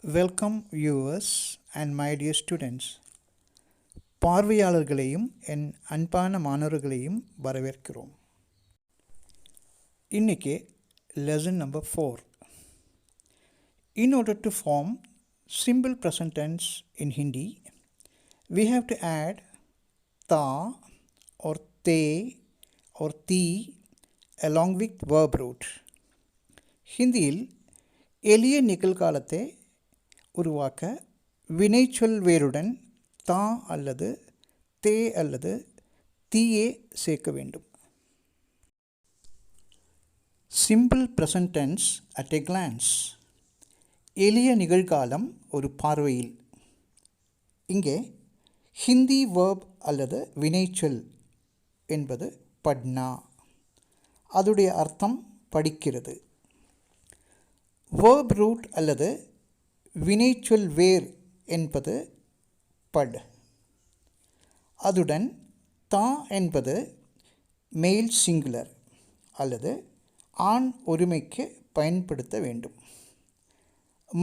Welcome viewers and my dear students. பார்வையாளர்களையும் என் அன்பான மாணவர்களையும் வரவேற்கிறோம். இன்னைக்கு lesson number 4. In order to form simple present tense in Hindi, we have to add ta or te or ti along with verb root. ஹிந்தியில் எளிய நிகழ்காலத்தை உருவாக்க வினைச்சொல் வேருடன் தா அல்லது தே அல்லது தீயே சேர்க்க வேண்டும். Simple present tense at a glance. எளிய நிகழ்காலம் ஒரு பார்வையில். இங்கே ஹிந்தி வேர்ப் அல்லது வினைச்சொல் என்பது பட்னா. அதுடைய அர்த்தம் படிக்கிறது. வேர்ப் ரூட் அல்லது வினைச்சொல் வேர் என்பது பட். அதுடன் தா என்பது மெயில் சிங்குலர் அல்லது ஆண் ஒருமைக்கு பயன்படுத்த வேண்டும்.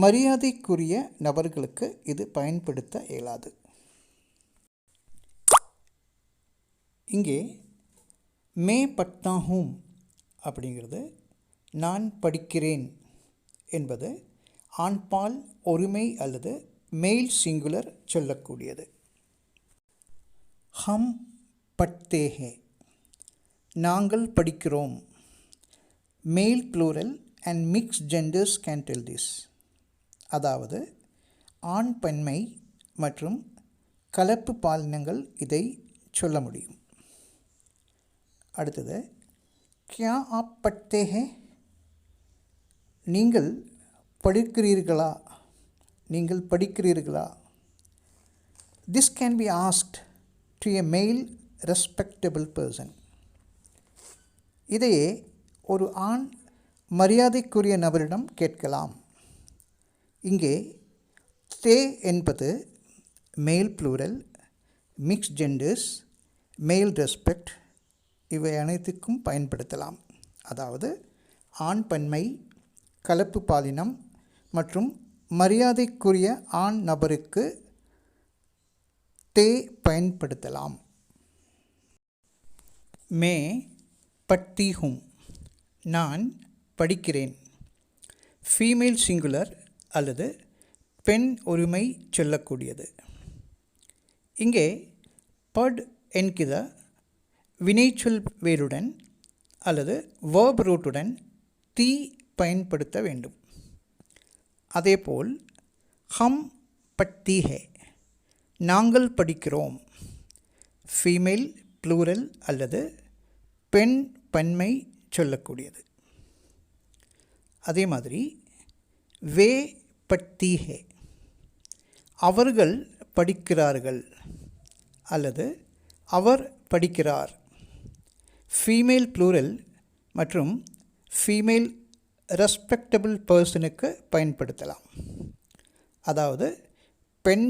மரியாதைக்குரிய நபர்களுக்கு இது பயன்படுத்த இயலாது. இங்கே மே பட்தா ஹூம் அப்படிங்கிறது நான் படிக்கிறேன் என்பது ஆண்பால் ஒருமை அல்லது மெயில் சிங்குலர் சொல்லக்கூடியது. ஹம் பட்தே ஹே, நாங்கள் படிக்கிறோம். Male plural and mix genders can tell this. அதாவது ஆண் பெண்மை மற்றும் கலப்பு பாலினங்கள் இதை சொல்ல முடியும். அடுத்தது கியா ஆப் பட்தே ஹே, நீங்கள் படிக்கிறீர்களா, நீங்கள் படிக்கிறீர்களா. This can be asked to a male respectable person. இதையே ஒரு ஆண் மரியாதைக்குரிய நபரிடம் கேட்கலாம். இங்கே தே என்பது male plural, mix genders, male respect இவை அனைத்துக்கும் பயன்படுத்தலாம். அதாவது ஆண் பன்மை, கலப்பு பாலினம் மற்றும் மரியாதைக்குரிய ஆண் நபருக்கு தே பயன்படுத்தலாம். மே பட்தி ஹூம், நான் படிக்கிறேன். ஃபீமேல் சிங்குலர் அல்லது பெண் ஒருமை சொல்லக்கூடியது. இங்கே பட் என்கிற வினைச்சொல் வேருடன் அல்லது வேர்ப் ரூட்டுடன் தீ பயன்படுத்த வேண்டும். அதேபோல் ஹம் பட்தி ஹே, நாங்கள் படிக்கிறோம். ஃபீமேல் ப்ளூரல் அல்லது பெண் பன்மை சொல்லக்கூடியது. அதே மாதிரி வே பட்தி ஹே, அவர்கள் படிக்கிறார்கள் அல்லது அவர் படிக்கிறார். ஃபீமேல் ப்ளூரல் மற்றும் ஃபீமேல் ரெஸ்பெக்டபிள் பர்சனுக்கு பயன்படுத்தலாம். அதாவது பெண்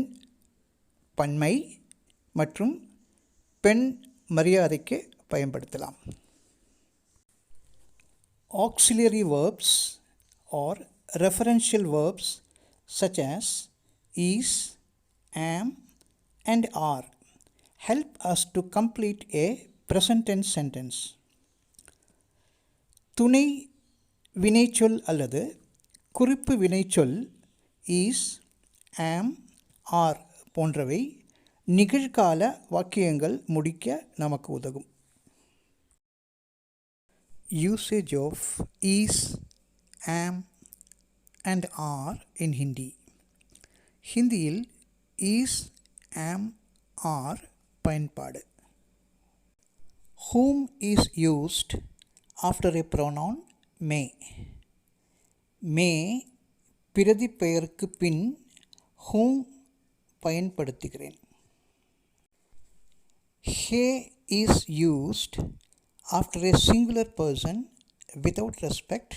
பன்மை மற்றும் பெண் மரியாதைக்கு பயன்படுத்தலாம். Auxiliary verbs or referential verbs such as is, am and are help us to complete a present tense sentence. துணை வினைச்சொல் அல்லது குறிப்பு வினைச்சொல் is, am, are போன்றவை நிகழ்கால வாக்கியங்கள் முடிக்க நமக்கு உதவும். Usage of is, am and are in Hindi. ஹிந்தியில் is, am, are பயன்பாடு. Whom is used after a pronoun may. மே பிரதி பெயருக்கு பின் whom பயன்படுத்துகிறேன். he is used after a singular person without respect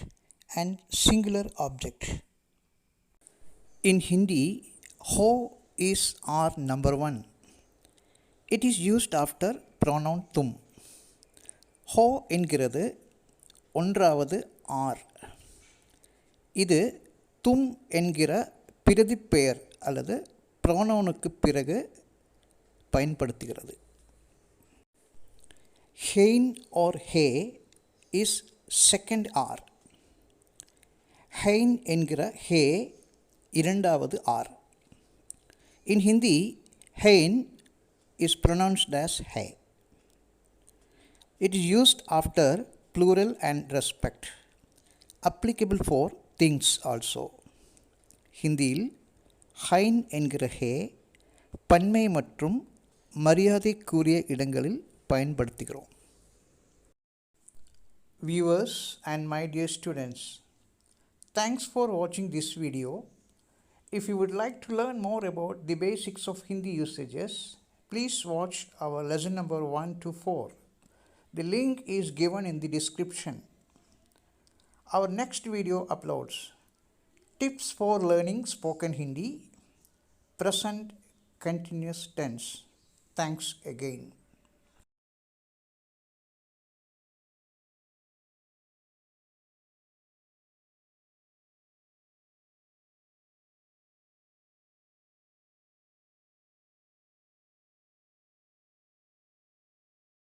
and singular object. In Hindi, ho is our number one. It is used after pronoun tum. ho என்கிறது ஒன்றாவது R. இது தும் என்கிற பிரதிப்பெயர் அல்லது ப்ரோனவுனுக்கு பிறகு பயன்படுத்துகிறது. Hein or he is second R. Hein என்கிற he இரண்டாவது R. In Hindi, hein is pronounced as hai. It is used after plural and respect, applicable for things also. ஹிந்தியில் ஹைன் என்கிற ஹே பன்மை மற்றும் மரியாதைக்குரிய இடங்களில் பயன்படுத்துகிறோம். Viewers and my dear students, thanks for watching this video. If you would like to learn more about the basics of Hindi usages, please watch our lesson number 1 to 4. The link is given in the description. Our next video uploads tips for learning spoken Hindi, present continuous tense. Thanks again.